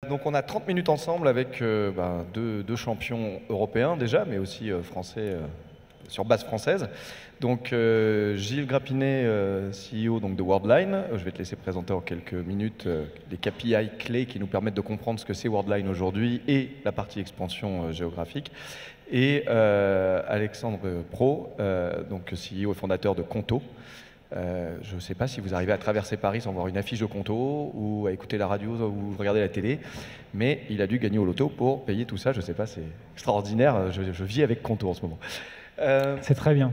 Donc on a 30 minutes ensemble avec deux champions européens déjà, mais aussi français sur base française. Donc Gilles Grappinet, CEO donc, de Worldline. Je vais te laisser présenter en quelques minutes les KPI clés qui nous permettent de comprendre ce que c'est Worldline aujourd'hui et la partie expansion géographique. Et Alexandre Pro, donc CEO et fondateur de Conto. Je ne sais pas si vous arrivez à traverser Paris sans voir une affiche de Conto ou à écouter la radio ou regarder la télé, mais il a dû gagner au loto pour payer tout ça. Je ne sais pas, c'est extraordinaire. Je vis avec Conto en ce moment. C'est très bien.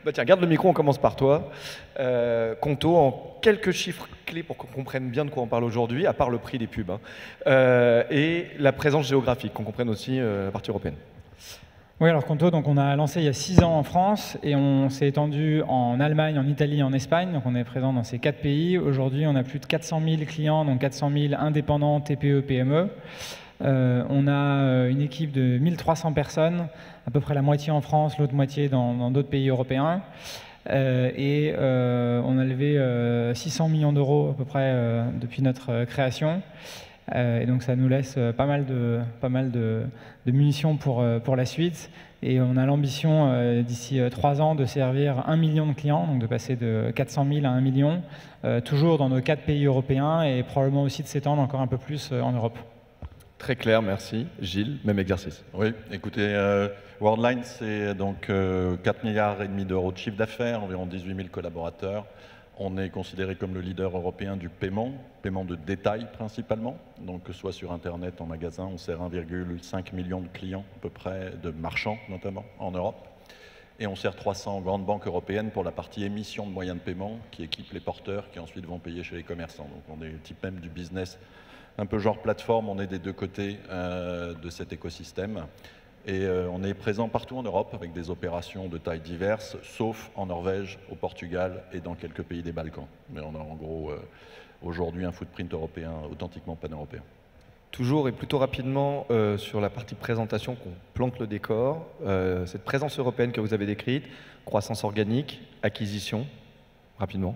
Bah tiens, garde le micro, on commence par toi. Conto, en quelques chiffres clés pour qu'on comprenne bien de quoi on parle aujourd'hui, à part le prix des pubs, et la présence géographique, qu'on comprenne aussi la partie européenne. Oui, alors Conto, donc on a lancé il y a 6 ans en France et on s'est étendu en Allemagne, en Italie, en Espagne. Donc on est présent dans ces 4 pays. Aujourd'hui, on a plus de 400 000 clients, donc 400 000 indépendants, TPE, PME. On a une équipe de 1300 personnes, à peu près la moitié en France, l'autre moitié dans d'autres pays européens. On a levé 600 millions d'euros à peu près depuis notre création. Et donc ça nous laisse pas mal de munitions pour la suite. Et on a l'ambition d'ici 3 ans de servir 1 million de clients, donc de passer de 400 000 à 1 million, toujours dans nos 4 pays européens et probablement aussi de s'étendre encore un peu plus en Europe. Très clair, merci. Gilles, même exercice. Oui, écoutez, Worldline, c'est donc 4,5 milliards d'euros de chiffre d'affaires, environ 18 000 collaborateurs. On est considéré comme le leader européen du paiement de détail principalement. Donc que ce soit sur Internet, en magasin, on sert 1,5 million de clients à peu près, de marchands notamment, en Europe. Et on sert 300 grandes banques européennes pour la partie émission de moyens de paiement qui équipent les porteurs qui ensuite vont payer chez les commerçants. Donc on est le type même du business un peu genre plateforme, on est des deux côtés de cet écosystème. Et on est présent partout en Europe avec des opérations de tailles diverses, sauf en Norvège, au Portugal et dans quelques pays des Balkans. Mais on a en gros aujourd'hui un footprint européen authentiquement pan-européen. Toujours et plutôt rapidement sur la partie présentation qu'on plante le décor, cette présence européenne que vous avez décrite, croissance organique, acquisition, rapidement.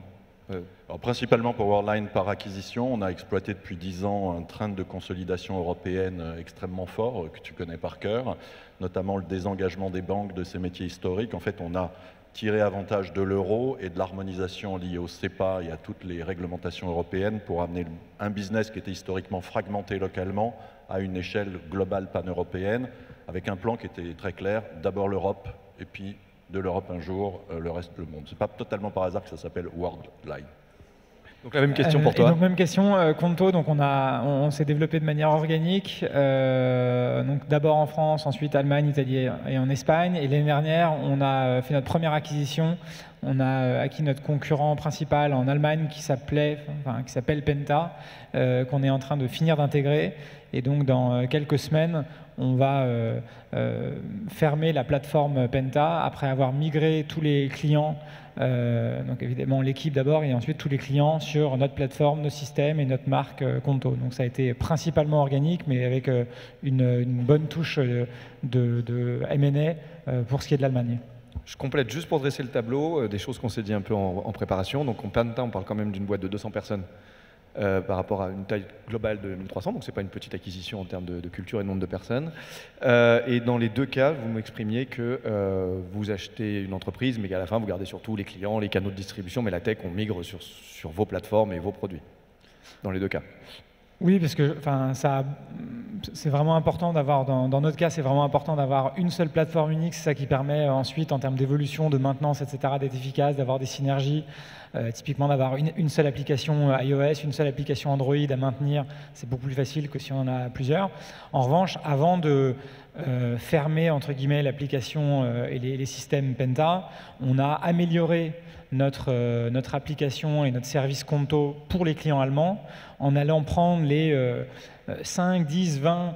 Alors, principalement pour Worldline par acquisition, on a exploité depuis 10 ans un train de consolidation européenne extrêmement fort, que tu connais par cœur, notamment le désengagement des banques de ces métiers historiques. En fait, on a tiré avantage de l'euro et de l'harmonisation liée au CEPA et à toutes les réglementations européennes pour amener un business qui était historiquement fragmenté localement à une échelle globale pan-européenne, avec un plan qui était très clair, d'abord l'Europe et puis de l'Europe un jour, le reste du monde. Ce n'est pas totalement par hasard que ça s'appelle Worldline. Donc la même question pour toi. Donc même question, Conto, donc on s'est développé de manière organique, donc d'abord en France, ensuite Allemagne, Italie et en Espagne. Et l'année dernière, on a fait notre première acquisition. On a acquis notre concurrent principal en Allemagne qui s'appelle Penta, qu'on est en train de finir d'intégrer. Et donc dans quelques semaines, on va fermer la plateforme Penta après avoir migré tous les clients, donc évidemment l'équipe d'abord et ensuite tous les clients sur notre plateforme, nos systèmes et notre marque Conto. Donc ça a été principalement organique mais avec une bonne touche de M&A pour ce qui est de l'Allemagne. Je complète juste pour dresser le tableau, des choses qu'on s'est dit un peu en préparation. Donc en Penta, on parle quand même d'une boîte de 200 personnes. Par rapport à une taille globale de 1300, donc ce n'est pas une petite acquisition en termes de culture et de nombre de personnes. Et dans les deux cas, vous m'exprimiez que vous achetez une entreprise, mais qu'à la fin, vous gardez surtout les clients, les canaux de distribution, mais la tech, on migre sur vos plateformes et vos produits, dans les deux cas. Oui, parce que c'est vraiment important d'avoir, dans notre cas, c'est vraiment important d'avoir une seule plateforme unique. C'est ça qui permet ensuite, en termes d'évolution, de maintenance, etc., d'être efficace, d'avoir des synergies. Typiquement, d'avoir une seule application iOS, une seule application Android à maintenir, c'est beaucoup plus facile que si on en a plusieurs. En revanche, avant de fermer, entre guillemets, l'application et les systèmes Penta, on a amélioré notre application et notre service Conto pour les clients allemands en allant prendre les 5, 10, 20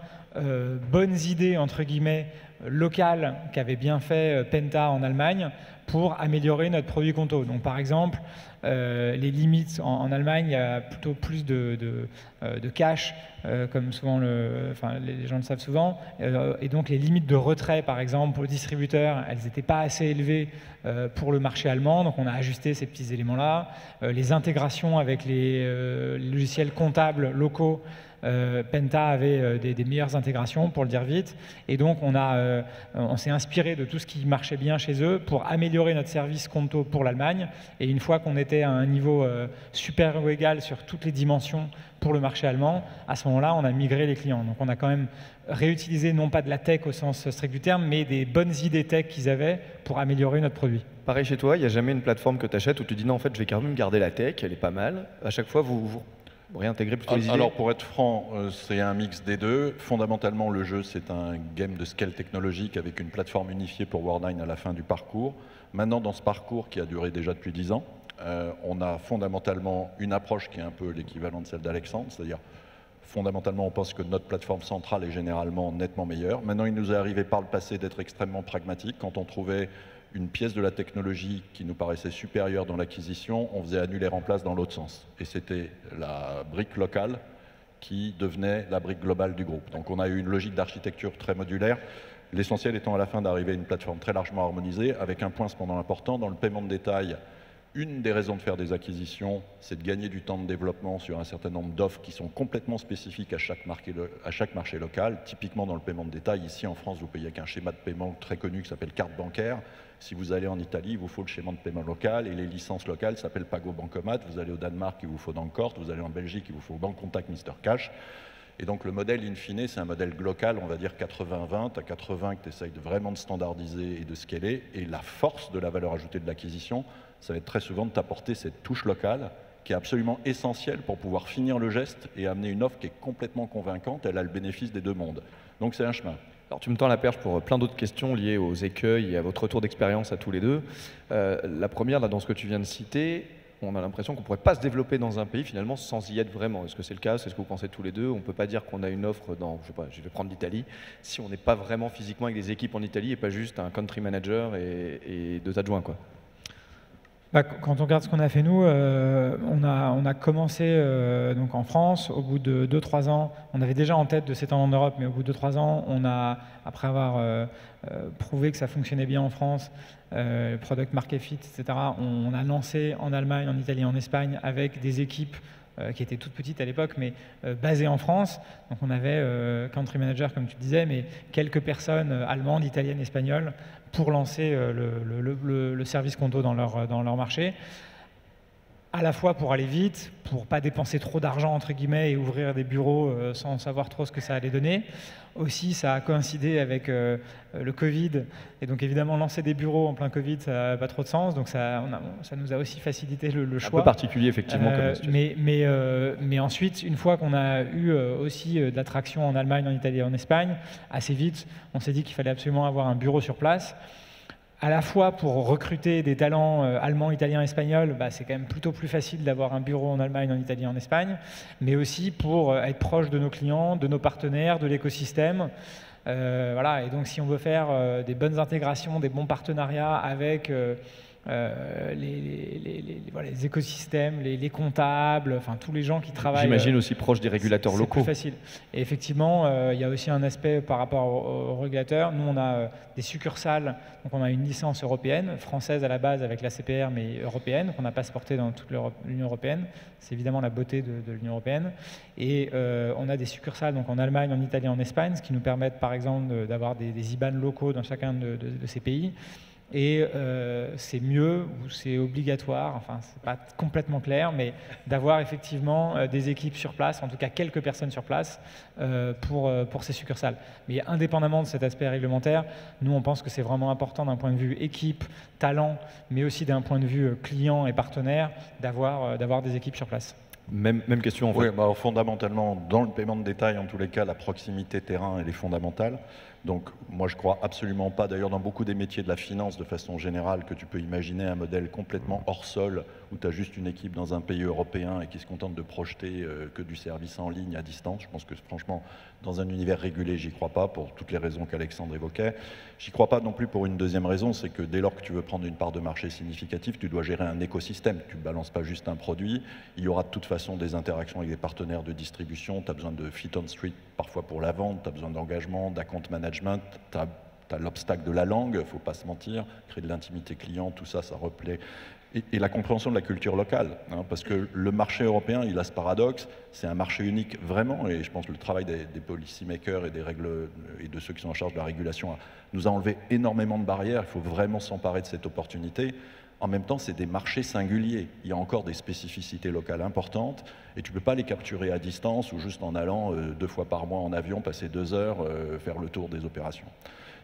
bonnes idées, entre guillemets, locales qu'avait bien fait Penta en Allemagne pour améliorer notre produit Conto. Donc par exemple, les limites en Allemagne, il y a plutôt plus de cash, comme souvent les gens le savent souvent, et donc les limites de retrait, par exemple, pour le distributeur, elles n'étaient pas assez élevées pour le marché allemand, donc on a ajusté ces petits éléments-là. Les intégrations avec les logiciels comptables locaux, Penta avait des meilleures intégrations, pour le dire vite, et donc on s'est inspiré de tout ce qui marchait bien chez eux pour améliorer notre service Conto pour l'Allemagne, et une fois qu'on était à un niveau supérieur ou égal sur toutes les dimensions pour le marché allemand, à ce moment-là, on a migré les clients. Donc on a quand même réutilisé non pas de la tech au sens strict du terme, mais des bonnes idées tech qu'ils avaient pour améliorer notre produit. Pareil chez toi, il n'y a jamais une plateforme que tu achètes où tu dis non, en fait, je vais quand même garder la tech, elle est pas mal. À chaque fois, vous réintégrez plutôt les idées. Alors pour être franc, c'est un mix des deux. Fondamentalement, le jeu, c'est un game de scale technologique avec une plateforme unifiée pour Worldline à la fin du parcours. Maintenant, dans ce parcours qui a duré déjà depuis 10 ans, on a fondamentalement une approche qui est un peu l'équivalent de celle d'Alexandre, c'est-à-dire fondamentalement, on pense que notre plateforme centrale est généralement nettement meilleure. Maintenant, il nous est arrivé par le passé d'être extrêmement pragmatique. Quand on trouvait une pièce de la technologie qui nous paraissait supérieure dans l'acquisition, on faisait annuler en place dans l'autre sens. Et c'était la brique locale qui devenait la brique globale du groupe. Donc on a eu une logique d'architecture très modulaire, l'essentiel étant à la fin d'arriver à une plateforme très largement harmonisée, avec un point cependant important, dans le paiement de détail. Une des raisons de faire des acquisitions, c'est de gagner du temps de développement sur un certain nombre d'offres qui sont complètement spécifiques à chaque marché local. Typiquement dans le paiement de détail, ici en France, vous payez avec un schéma de paiement très connu qui s'appelle carte bancaire. Si vous allez en Italie, il vous faut le schéma de paiement local et les licences locales s'appellent Pago Bancomat. Vous allez au Danemark, il vous faut Dankort. Vous allez en Belgique, il vous faut Bank Contact Mr Cash. Et donc le modèle in fine, c'est un modèle glocal, on va dire 80-20, à 80 que tu essayes vraiment de standardiser et de scaler, et la force de la valeur ajoutée de l'acquisition, ça va être très souvent de t'apporter cette touche locale qui est absolument essentielle pour pouvoir finir le geste et amener une offre qui est complètement convaincante, elle a le bénéfice des deux mondes. Donc c'est un chemin. Alors tu me tends la perche pour plein d'autres questions liées aux écueils et à votre retour d'expérience à tous les deux. La première, là, dans ce que tu viens de citer, on a l'impression qu'on ne pourrait pas se développer dans un pays finalement sans y être vraiment. Est-ce que c'est le cas? C'est ce que vous pensez tous les deux? On ne peut pas dire qu'on a une offre dans, je sais pas, je vais prendre l'Italie, si on n'est pas vraiment physiquement avec des équipes en Italie et pas juste un country manager et deux adjoints, quoi. Quand on regarde ce qu'on a fait nous, on a commencé donc en France. Au bout de 2-3 ans, on avait déjà en tête de s'étendre en Europe, mais au bout de 2-3 ans, après avoir prouvé que ça fonctionnait bien en France, product market fit, etc., on a lancé en Allemagne, en Italie, en Espagne, avec des équipes qui étaient toutes petites à l'époque, mais basées en France. Donc on avait country manager, comme tu disais, mais quelques personnes allemandes, italiennes, espagnoles, pour lancer le service Conto dans leur marché, à la fois pour aller vite, pour pas dépenser trop d'argent entre guillemets et ouvrir des bureaux sans savoir trop ce que ça allait donner. Aussi, ça a coïncidé avec le Covid, et donc évidemment lancer des bureaux en plein Covid, ça n'a pas trop de sens, donc ça nous a aussi facilité le choix. Un peu particulier effectivement comme situation. Mais ensuite, une fois qu'on a eu aussi de l'attraction en Allemagne, en Italie et en Espagne, assez vite, on s'est dit qu'il fallait absolument avoir un bureau sur place. À la fois pour recruter des talents allemands, italiens, espagnols, c'est quand même plutôt plus facile d'avoir un bureau en Allemagne, en Italie, en Espagne, mais aussi pour être proche de nos clients, de nos partenaires, de l'écosystème. Voilà. Et donc si on veut faire des bonnes intégrations, des bons partenariats avec les écosystèmes, les comptables, enfin tous les gens qui travaillent. J'imagine aussi proche des régulateurs locaux. C'est plus facile. Et effectivement, il y a aussi un aspect par rapport aux régulateurs. Nous, on a des succursales, donc on a une licence européenne, française à la base avec la CPR, mais européenne, qu'on n'a pas exportée dans toute l'Union européenne. C'est évidemment la beauté de l'Union européenne. Et on a des succursales donc en Allemagne, en Italie, en Espagne, ce qui nous permettent par exemple d'avoir des IBAN locaux dans chacun de ces pays. Et c'est mieux ou c'est obligatoire, enfin c'est pas complètement clair, mais d'avoir effectivement des équipes sur place, en tout cas quelques personnes sur place pour ces succursales. Mais indépendamment de cet aspect réglementaire, nous on pense que c'est vraiment important d'un point de vue équipe, talent, mais aussi d'un point de vue client et partenaire, d'avoir des équipes sur place. Même question en fait. Oui, fondamentalement, dans le paiement de détail, en tous les cas, la proximité terrain, elle est fondamentale. Donc moi je crois absolument pas, d'ailleurs dans beaucoup des métiers de la finance de façon générale, que tu peux imaginer un modèle complètement hors sol où tu as juste une équipe dans un pays européen et qui se contente de projeter que du service en ligne à distance. Je pense que franchement dans un univers régulé j'y crois pas pour toutes les raisons qu'Alexandre évoquait. J'y crois pas non plus pour une deuxième raison, c'est que dès lors que tu veux prendre une part de marché significative, tu dois gérer un écosystème, tu ne balances pas juste un produit, il y aura de toute façon des interactions avec des partenaires de distribution, tu as besoin de feet on street parfois pour la vente, tu as besoin d'engagement, d'account management, tu as l'obstacle de la langue, il ne faut pas se mentir, créer de l'intimité client, tout ça, ça replaît. Et la compréhension de la culture locale, hein, parce que le marché européen, il a ce paradoxe, c'est un marché unique vraiment, et je pense que le travail des policy makers et des règles et de ceux qui sont en charge de la régulation nous a enlevé énormément de barrières, il faut vraiment s'emparer de cette opportunité. En même temps, c'est des marchés singuliers. Il y a encore des spécificités locales importantes et tu ne peux pas les capturer à distance ou juste en allant 2 fois par mois en avion, passer 2 heures, faire le tour des opérations.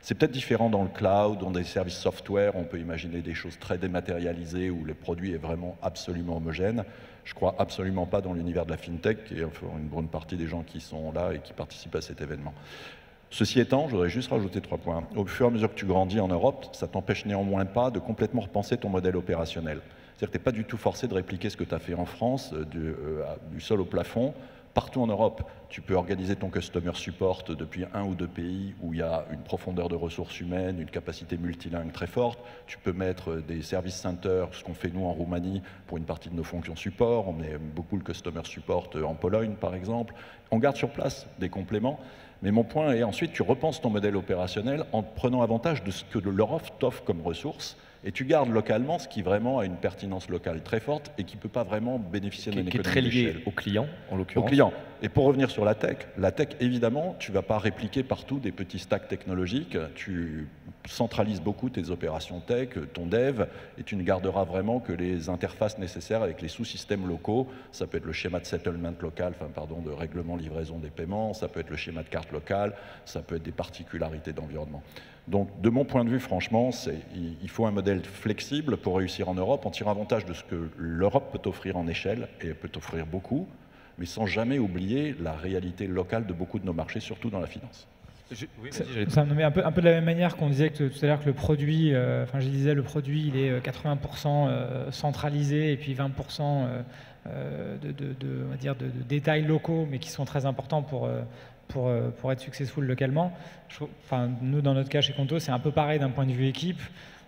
C'est peut-être différent dans le cloud, dans des services software, on peut imaginer des choses très dématérialisées où le produit est vraiment absolument homogène. Je ne crois absolument pas dans l'univers de la fintech et enfin, une bonne partie des gens qui sont là et qui participent à cet événement. Ceci étant, je voudrais juste rajouter 3 points. Au fur et à mesure que tu grandis en Europe, ça t'empêche néanmoins pas de complètement repenser ton modèle opérationnel. C'est-à-dire que tu n'es pas du tout forcé de répliquer ce que tu as fait en France, du sol au plafond. Partout en Europe, tu peux organiser ton customer support depuis 1 ou 2 pays où il y a une profondeur de ressources humaines, une capacité multilingue très forte. Tu peux mettre des service centers, ce qu'on fait nous en Roumanie pour une partie de nos fonctions support. On met beaucoup le customer support en Pologne, par exemple. On garde sur place des compléments. Mais mon point est ensuite, tu repenses ton modèle opérationnel en prenant avantage de ce que l'Europe t'offre comme ressources et tu gardes localement ce qui vraiment a une pertinence locale très forte et qui ne peut pas vraiment bénéficier d'une économie d'échelle. Qui est très lié au client, en l'occurrence. Au client. Et pour revenir sur la tech, évidemment, tu ne vas pas répliquer partout des petits stacks technologiques. Tu centralises beaucoup tes opérations tech, ton dev, et tu ne garderas vraiment que les interfaces nécessaires avec les sous-systèmes locaux. Ça peut être le schéma de settlement local, de règlement livraison des paiements, ça peut être le schéma de carte locale, ça peut être des particularités d'environnement. Donc, de mon point de vue, franchement, il faut un modèle flexible pour réussir en Europe, en tirant avantage de ce que l'Europe peut t'offrir en échelle, et elle peut t'offrir beaucoup, mais sans jamais oublier la réalité locale de beaucoup de nos marchés, surtout dans la finance. Ça me met un peu de la même manière qu'on disait tout à l'heure que le produit, je disais le produit, il est 80% centralisé et puis 20% de détails locaux, mais qui sont très importants pour être successful localement. Nous, dans notre cas chez Conto, c'est un peu pareil d'un point de vue équipe.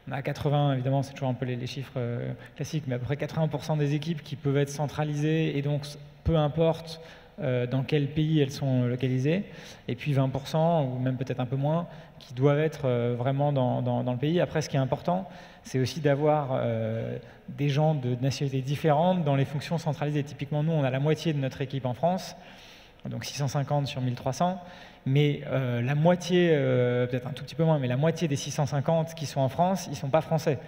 On a 80, évidemment, c'est toujours un peu les chiffres classiques, mais à peu près 80% des équipes qui peuvent être centralisées et donc peu importe dans quel pays elles sont localisées, et puis 20%, ou même peut-être un peu moins, qui doivent être vraiment dans le pays. Après, ce qui est important, c'est aussi d'avoir des gens de nationalités différentes dans les fonctions centralisées. Typiquement, nous, on a la moitié de notre équipe en France, donc 650 sur 1300, mais la moitié, peut-être un tout petit peu moins, mais la moitié des 650 qui sont en France, ils ne sont pas français.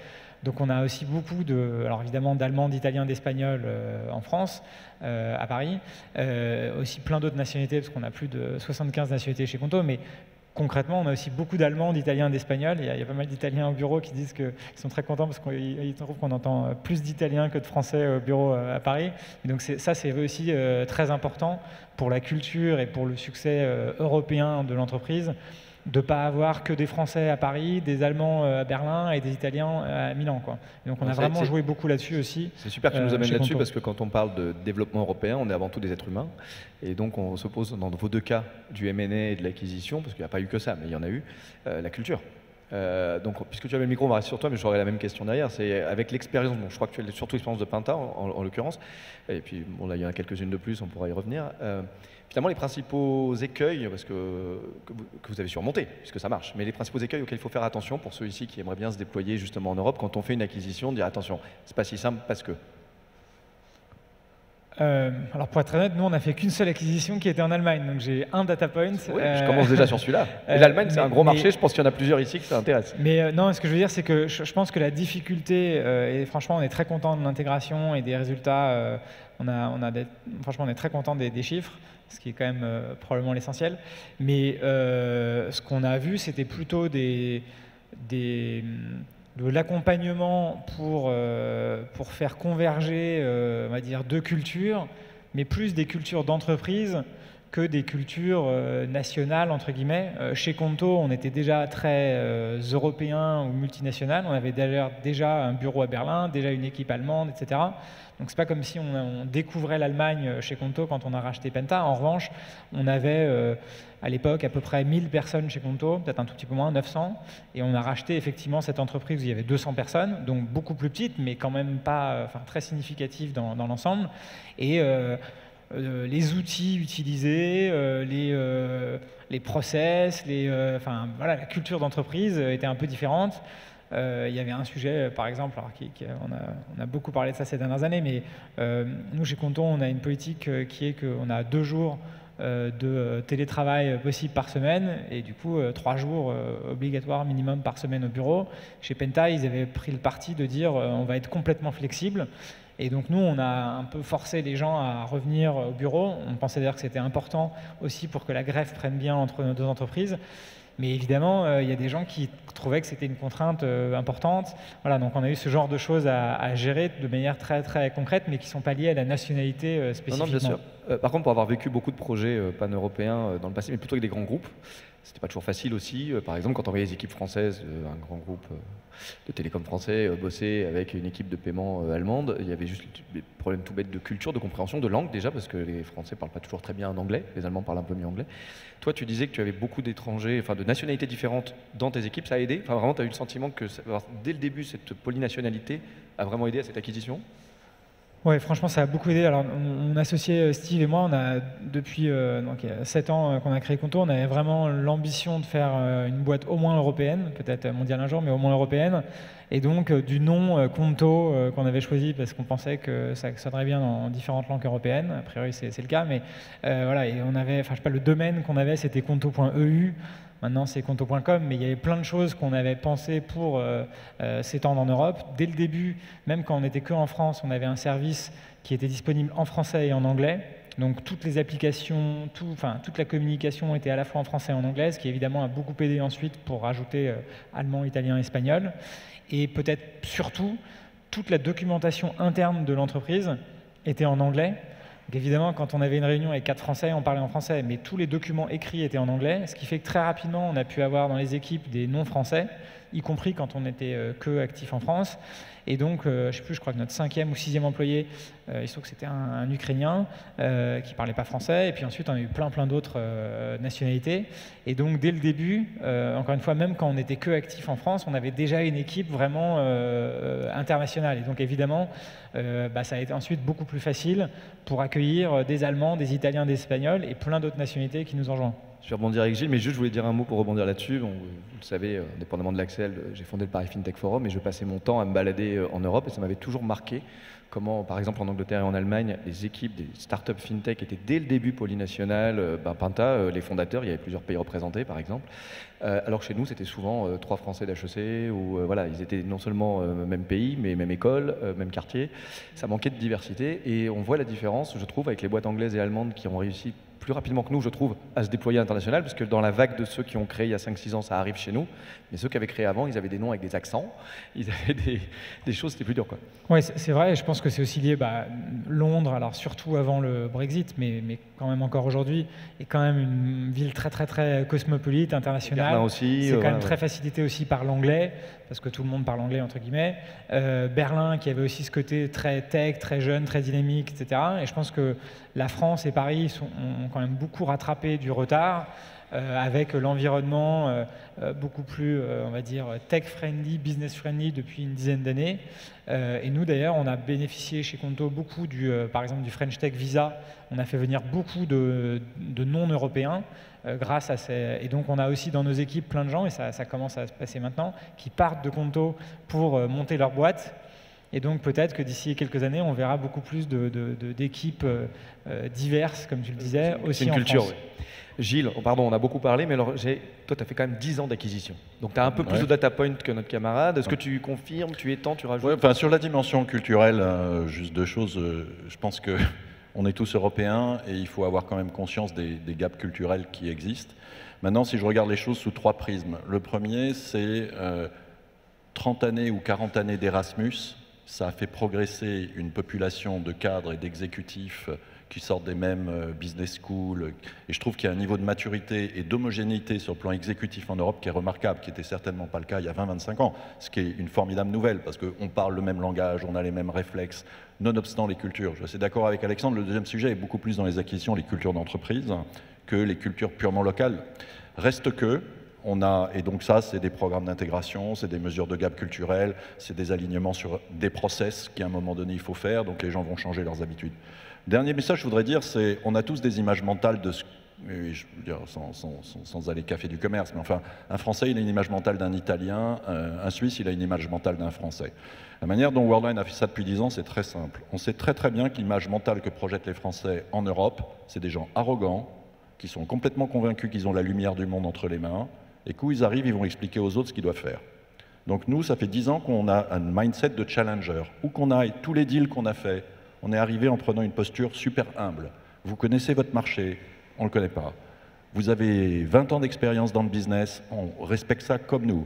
Donc on a aussi beaucoup alors évidemment d'Allemands, d'Italiens, d'Espagnols en France, à Paris, aussi plein d'autres nationalités, parce qu'on a plus de 75 nationalités chez Conto, mais concrètement, on a aussi beaucoup d'Allemands, d'Italiens, d'Espagnols. Il y a pas mal d'Italiens au bureau qui disent qu'ils sont très contents parce qu'ils trouvent qu'on entend plus d'Italiens que de Français au bureau à Paris. Et donc ça, c'est aussi très important pour la culture et pour le succès européen de l'entreprise, de ne pas avoir que des Français à Paris, des Allemands à Berlin et des Italiens à Milan, quoi. Et donc on a vraiment joué beaucoup là-dessus aussi. C'est super que tu nous amènes là-dessus parce que quand on parle de développement européen, on est avant tout des êtres humains. Et donc on se pose dans vos 2 cas du M&A et de l'acquisition, parce qu'il n'y a pas eu que ça, mais il y en a eu, la culture. Donc, puisque tu avais le micro, on va rester sur toi, mais j'aurais la même question derrière. C'est avec l'expérience, je crois que tu as surtout l'expérience de Pinta en l'occurrence, et puis bon, là il y en a quelques-unes de plus, on pourra y revenir. Finalement, les principaux écueils, parce que vous avez surmonté, puisque ça marche, mais les principaux écueils auxquels il faut faire attention pour ceux ici qui aimeraient bien se déployer justement en Europe, quand on fait une acquisition, dire attention, c'est pas si simple parce que. Alors pour être honnête, nous on n'a fait qu'une seule acquisition qui était en Allemagne, donc j'ai un data point. Oui, je commence déjà sur celui-là. L'Allemagne c'est un gros marché, je pense qu'il y en a plusieurs ici que ça intéresse. Mais non, ce que je veux dire c'est que je pense que la difficulté, et franchement on est très content de l'intégration et des résultats, franchement on est très content des chiffres, ce qui est quand même probablement l'essentiel. Mais ce qu'on a vu c'était plutôt de l'accompagnement pour faire converger, on va dire, 2 cultures, mais plus des cultures d'entreprise que des cultures nationales, entre guillemets. Chez Conto, on était déjà très européen ou multinational. On avait déjà un bureau à Berlin, déjà une équipe allemande, etc. Donc c'est pas comme si on découvrait l'Allemagne chez Conto quand on a racheté Penta. En revanche, on avait à l'époque à peu près 1000 personnes chez Conto, peut-être un tout petit peu moins, 900. Et on a racheté effectivement cette entreprise où il y avait 200 personnes, donc beaucoup plus petite, mais quand même pas, très significative dans l'ensemble. Et les outils utilisés, les process, voilà, la culture d'entreprise était un peu différente. Il y avait un sujet, par exemple, alors on a beaucoup parlé de ça ces dernières années, mais nous, chez Conto, on a une politique qui est qu'on a 2 jours de télétravail possible par semaine, et du coup 3 jours obligatoires minimum par semaine au bureau. Chez Penta, ils avaient pris le parti de dire on va être complètement flexible. Et donc nous, on a un peu forcé les gens à revenir au bureau. On pensait d'ailleurs que c'était important aussi pour que la greffe prenne bien entre nos 2 entreprises. Mais évidemment, il y a des gens qui trouvaient que c'était une contrainte importante. Voilà, donc on a eu ce genre de choses à gérer de manière très, très concrète, mais qui ne sont pas liées à la nationalité spécifiquement. Non, bien sûr. Par contre, pour avoir vécu beaucoup de projets pan-européens dans le passé, mais plutôt avec des grands groupes, c'était pas toujours facile aussi. Par exemple, quand on voyait les équipes françaises, un grand groupe de télécom français bosser avec une équipe de paiement allemande, il y avait juste des problèmes tout bêtes de culture, de compréhension, de langue déjà, parce que les Français parlent pas toujours très bien en anglais, les Allemands parlent un peu mieux anglais. Toi, tu disais que tu avais beaucoup d'étrangers, enfin de nationalités différentes dans tes équipes, ça a aidé? Enfin, vraiment, tu as eu le sentiment que dès le début, cette polynationalité a vraiment aidé à cette acquisition? Ouais, franchement, ça a beaucoup aidé. Alors, mon associé Steve et moi, on a depuis 7 ans qu'on a créé Conto, on avait vraiment l'ambition de faire une boîte au moins européenne, peut-être mondiale un jour, mais au moins européenne. Et donc, du nom Conto qu'on avait choisi parce qu'on pensait que ça sonnerait bien dans différentes langues européennes. A priori, c'est le cas, mais voilà. Et on avait, enfin, je sais pas, le domaine qu'on avait, c'était conto.eu. Maintenant, c'est conto.com, mais il y avait plein de choses qu'on avait pensées pour s'étendre en Europe. Dès le début, même quand on n'était qu'en France, on avait un service qui était disponible en français et en anglais. Donc toutes les applications, toute la communication était à la fois en français et en anglais, ce qui évidemment a beaucoup aidé ensuite pour rajouter allemand, italien, espagnol. Et peut-être surtout, toute la documentation interne de l'entreprise était en anglais. Donc évidemment, quand on avait une réunion avec 4 Français, on parlait en français, mais tous les documents écrits étaient en anglais, ce qui fait que très rapidement, on a pu avoir dans les équipes des non-français, y compris quand on n'était que actif en France. Et donc, je ne sais plus, je crois que notre 5e ou 6e employé, il se trouve que c'était un Ukrainien qui ne parlait pas français. Et puis ensuite, on a eu plein d'autres nationalités. Et donc, dès le début, encore une fois, même quand on n'était que actif en France, on avait déjà une équipe vraiment internationale. Et donc, évidemment, ça a été ensuite beaucoup plus facile pour accueillir des Allemands, des Italiens, des Espagnols et plein d'autres nationalités qui nous ont rejoints. Je vais rebondir avec Gilles, mais juste je voulais dire un mot pour rebondir là-dessus. Bon, vous le savez, indépendamment de l'Axel, j'ai fondé le Paris FinTech Forum et je passais mon temps à me balader en Europe et ça m'avait toujours marqué comment, par exemple, en Angleterre et en Allemagne, les équipes des startups FinTech étaient dès le début polynationales. Penta, les fondateurs, il y avait plusieurs pays représentés, par exemple. Alors que chez nous, c'était souvent 3 Français d'HEC, ou voilà, ils étaient non seulement même pays, mais même école, même quartier. Ça manquait de diversité et on voit la différence, je trouve, avec les boîtes anglaises et allemandes qui ont réussi plus rapidement que nous, je trouve, à se déployer à l'international, parce que dans la vague de ceux qui ont créé il y a 5-6 ans, ça arrive chez nous, mais ceux qui avaient créé avant, ils avaient des noms avec des accents, ils avaient des choses, c'était plus dur, quoi. Oui, c'est vrai, et je pense que c'est aussi lié, Londres, alors surtout avant le Brexit, mais quand même encore aujourd'hui, est quand même une ville très cosmopolite, internationale. Aussi, c'est quand même très facilité aussi par l'anglais, parce que tout le monde parle anglais, entre guillemets. Berlin, qui avait aussi ce côté très tech, très jeune, très dynamique, etc. Et je pense que la France et Paris ont quand même beaucoup rattrapé du retard, avec l'environnement beaucoup plus, on va dire, tech-friendly, business-friendly depuis une dizaine d'années. Et nous, d'ailleurs, on a bénéficié chez Conto beaucoup, par exemple, du French Tech Visa. On a fait venir beaucoup de non-européens grâce à ces... Et donc, on a aussi dans nos équipes plein de gens, et ça commence à se passer maintenant, qui partent de Conto pour monter leur boîte. Et donc peut-être que d'ici quelques années, on verra beaucoup plus d'équipes diverses, comme tu le disais, aussi en France. Oui. Gilles, pardon, on a beaucoup parlé, mais alors, toi, tu as fait quand même 10 ans d'acquisition. Donc tu as un peu plus de data point que notre camarade. Est-ce que tu confirmes, tu étends, tu rajoutes? Sur la dimension culturelle, juste 2 choses. Je pense qu'on est tous européens et il faut avoir quand même conscience des gaps culturels qui existent. Maintenant, si je regarde les choses sous 3 prismes. Le premier, c'est 30 années ou 40 années d'Erasmus. Ça a fait progresser une population de cadres et d'exécutifs qui sortent des mêmes business schools. Et je trouve qu'il y a un niveau de maturité et d'homogénéité sur le plan exécutif en Europe qui est remarquable, qui n'était certainement pas le cas il y a 20-25 ans, ce qui est une formidable nouvelle, parce qu'on parle le même langage, on a les mêmes réflexes, nonobstant les cultures. Je suis d'accord avec Alexandre, le deuxième sujet est beaucoup plus dans les acquisitions, les cultures d'entreprise, que les cultures purement locales. Reste que, et donc ça, c'est des programmes d'intégration, c'est des mesures de gap culturel, c'est des alignements sur des process qu'à un moment donné il faut faire, donc les gens vont changer leurs habitudes. Dernier message, je voudrais dire, c'est on a tous des images mentales de ce... Je veux dire, sans aller café du commerce, mais enfin, un Français, il a une image mentale d'un Italien, un Suisse, il a une image mentale d'un Français. La manière dont Worldline a fait ça depuis 10 ans, c'est très simple. On sait très très bien que l'image mentale que projettent les Français en Europe, c'est des gens arrogants, qui sont complètement convaincus qu'ils ont la lumière du monde entre les mains, et qu'où ils arrivent, ils vont expliquer aux autres ce qu'ils doivent faire. Donc nous, ça fait 10 ans qu'on a un mindset de challenger. Où qu'on aille, tous les deals qu'on a fait, on est arrivé en prenant une posture super humble. Vous connaissez votre marché, on ne le connaît pas. Vous avez 20 ans d'expérience dans le business, on respecte ça comme nous.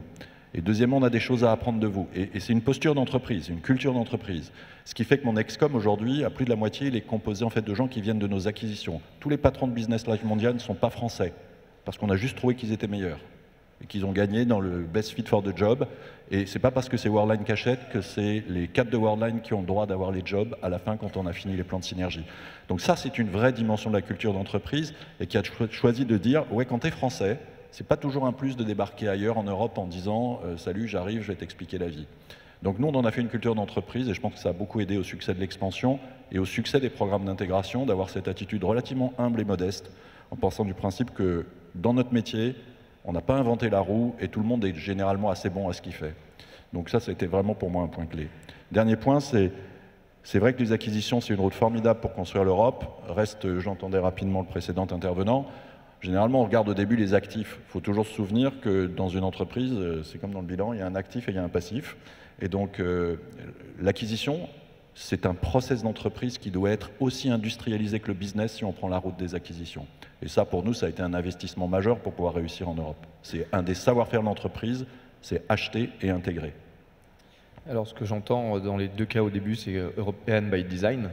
Et deuxièmement, on a des choses à apprendre de vous. Et c'est une posture d'entreprise, une culture d'entreprise. Ce qui fait que mon ex-com aujourd'hui, à plus de la moitié, il est composé en fait de gens qui viennent de nos acquisitions. Tous les patrons de Business Life Mondial ne sont pas français, parce qu'on a juste trouvé qu'ils étaient meilleurs. Et qu'ils ont gagné dans le best fit for the job. Et c'est pas parce que c'est Worldline qui achète que c'est les cadres de Worldline qui ont le droit d'avoir les jobs à la fin quand on a fini les plans de synergie. Donc ça, c'est une vraie dimension de la culture d'entreprise et qui a choisi de dire, ouais, quand tu es français, c'est pas toujours un plus de débarquer ailleurs en Europe en disant salut, j'arrive, je vais t'expliquer la vie. Donc nous, on en a fait une culture d'entreprise et je pense que ça a beaucoup aidé au succès de l'expansion et au succès des programmes d'intégration, d'avoir cette attitude relativement humble et modeste, en pensant du principe que dans notre métier, on n'a pas inventé la roue et tout le monde est généralement assez bon à ce qu'il fait. Donc ça, c'était vraiment pour moi un point clé. Dernier point, c'est vrai que les acquisitions, c'est une route formidable pour construire l'Europe. Reste, j'entendais rapidement le précédent intervenant, généralement on regarde au début les actifs. Il faut toujours se souvenir que dans une entreprise, c'est comme dans le bilan, il y a un actif et il y a un passif. Et donc l'acquisition, c'est un process d'entreprise qui doit être aussi industrialisé que le business si on prend la route des acquisitions. Et ça, pour nous, ça a été un investissement majeur pour pouvoir réussir en Europe. C'est un des savoir-faire de l'entreprise, c'est acheter et intégrer. Alors, ce que j'entends dans les deux cas au début, c'est European by design.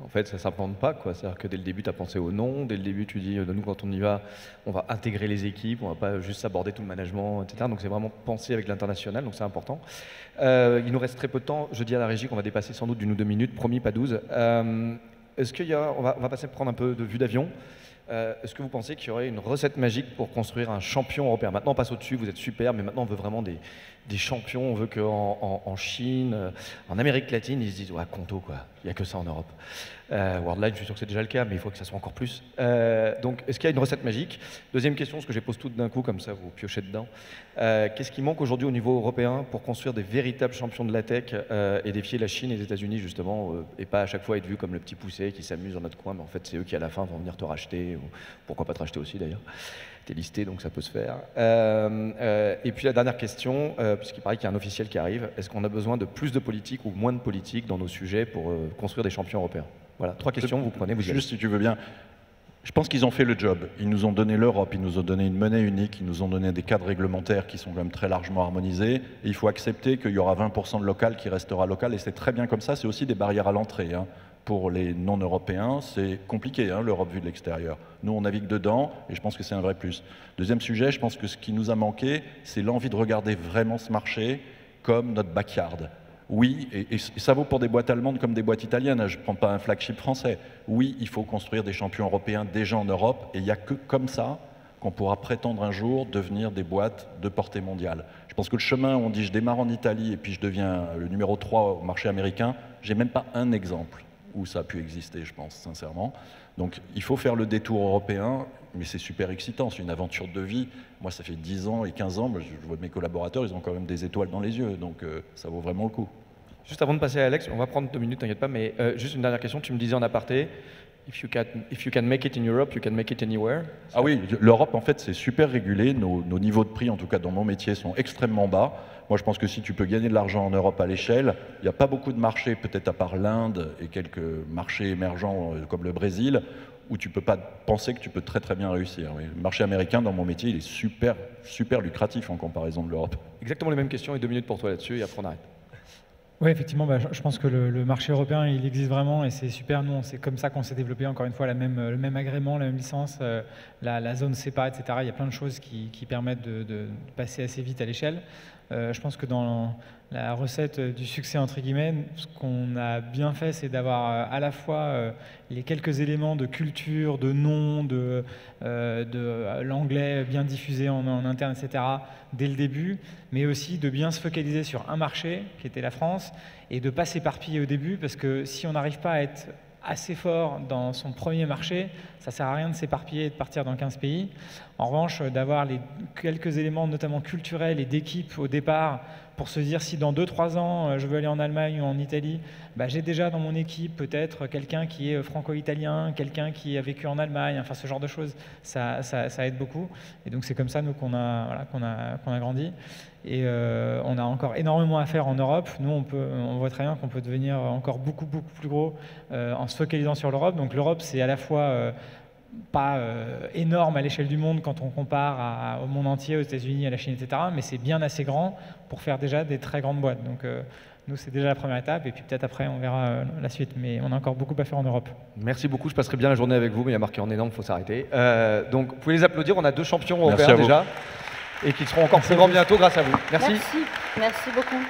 En fait, ça ne s'invente pas, quoi. C'est-à-dire que dès le début, tu as pensé au nom. Dès le début, tu dis, nous, quand on y va, on va intégrer les équipes, on ne va pas juste aborder tout le management, etc. Donc, c'est vraiment penser avec l'international, donc c'est important. Il nous reste très peu de temps. Je dis à la régie qu'on va dépasser sans doute d'1 ou 2 minutes, promis, pas 12. Est-ce qu'il y a, on va passer prendre un peu de vue d'avion. Est-ce que vous pensez qu'il y aurait une recette magique pour construire un champion européen? Maintenant, on passe au-dessus, vous êtes super, mais maintenant, on veut vraiment des champions. On veut qu'en Chine, en Amérique latine, ils se disent « Ouais, Conto, quoi, il n'y a que ça en Europe. » Worldline, je suis sûr que c'est déjà le cas, mais il faut que ça soit encore plus. Donc, est-ce qu'il y a une recette magique? Deuxième question, parce que je les pose toutes d'un coup, comme ça, vous piochez dedans. Qu'est-ce qui manque aujourd'hui au niveau européen pour construire des véritables champions de la tech et défier la Chine et les États-Unis, justement, et pas à chaque fois être vu comme le petit poussé qui s'amuse dans notre coin, mais en fait, c'est eux qui, à la fin, vont venir te racheter, ou pourquoi pas te racheter aussi, d'ailleurs. T'es listé, donc ça peut se faire. Et puis la dernière question, puisqu'il paraît qu'il y a un officiel qui arrive, est-ce qu'on a besoin de plus de politique ou moins de politique dans nos sujets pour construire des champions européens? Voilà, 3 questions, vous prenez, vous y allez. Juste si tu veux bien, je pense qu'ils ont fait le job. Ils nous ont donné l'Europe, ils nous ont donné une monnaie unique, ils nous ont donné des cadres réglementaires qui sont quand même très largement harmonisés. Et il faut accepter qu'il y aura 20% de local qui restera local, et c'est très bien comme ça. C'est aussi des barrières à l'entrée. Hein. Pour les non-européens, c'est compliqué, hein, l'Europe vue de l'extérieur. Nous, on navigue dedans, et je pense que c'est un vrai plus. Deuxième sujet, je pense que ce qui nous a manqué, c'est l'envie de regarder vraiment ce marché comme notre backyard. Oui, et ça vaut pour des boîtes allemandes comme des boîtes italiennes, je ne prends pas un flagship français. Oui, il faut construire des champions européens déjà en Europe, et il n'y a que comme ça qu'on pourra prétendre un jour devenir des boîtes de portée mondiale. Je pense que le chemin où on dit je démarre en Italie et puis je deviens le numéro 3 au marché américain, j'ai même pas un exemple où ça a pu exister, je pense, sincèrement. Donc il faut faire le détour européen, mais c'est super excitant, c'est une aventure de vie. Moi, ça fait 10 ans et 15 ans, je vois mes collaborateurs, ils ont quand même des étoiles dans les yeux, donc ça vaut vraiment le coup. Juste avant de passer à Alex, on va prendre 2 minutes, t'inquiète pas, mais juste une dernière question. Tu me disais en aparté, if you can make it in Europe, you can make it anywhere. Ah oui, l'Europe, en fait, c'est super régulé. Nos niveaux de prix, en tout cas dans mon métier, sont extrêmement bas. Moi, je pense que si tu peux gagner de l'argent en Europe à l'échelle, il n'y a pas beaucoup de marchés, peut-être à part l'Inde et quelques marchés émergents comme le Brésil, où tu ne peux pas penser que tu peux très très bien réussir. Oui. Le marché américain, dans mon métier, il est super lucratif en comparaison de l'Europe. Exactement les mêmes questions et 2 minutes pour toi là-dessus, et après on arrête. Oui, effectivement, je pense que le marché européen, il existe vraiment et c'est super. Nous, c'est comme ça qu'on s'est développé, encore une fois, le même agrément, la même licence, la zone CEPA, etc. Il y a plein de choses qui permettent de passer assez vite à l'échelle. Je pense que dans la recette du succès, entre guillemets, ce qu'on a bien fait, c'est d'avoir à la fois les quelques éléments de culture, de nom, de l'anglais bien diffusé en interne, etc., dès le début, mais aussi de bien se focaliser sur un marché, qui était la France, et de ne pas s'éparpiller au début, parce que si on n'arrive pas à être assez fort dans son premier marché, ça ne sert à rien de s'éparpiller et de partir dans 15 pays. En revanche, d'avoir quelques éléments, notamment culturels et d'équipe au départ, pour se dire si dans 2-3 ans, je veux aller en Allemagne ou en Italie, j'ai déjà dans mon équipe peut-être quelqu'un qui est franco-italien, quelqu'un qui a vécu en Allemagne, enfin ce genre de choses, ça aide beaucoup. Et donc c'est comme ça, nous, qu'on a grandi. Et on a encore énormément à faire en Europe. Nous, on voit très bien qu'on peut devenir encore beaucoup plus gros en se focalisant sur l'Europe. Donc l'Europe, c'est à la fois pas énorme à l'échelle du monde quand on compare au monde entier, aux États-Unis, à la Chine, etc. Mais c'est bien assez grand pour faire déjà des très grandes boîtes. Donc nous, c'est déjà la première étape. Et puis peut-être après, on verra la suite. Mais on a encore beaucoup à faire en Europe. Merci beaucoup. Je passerai bien la journée avec vous, mais il y a marqué en énorme, il faut s'arrêter. Donc vous pouvez les applaudir. On a 2 champions européens déjà. Et qui seront encore plus grands bientôt grâce à vous. Merci. Merci beaucoup.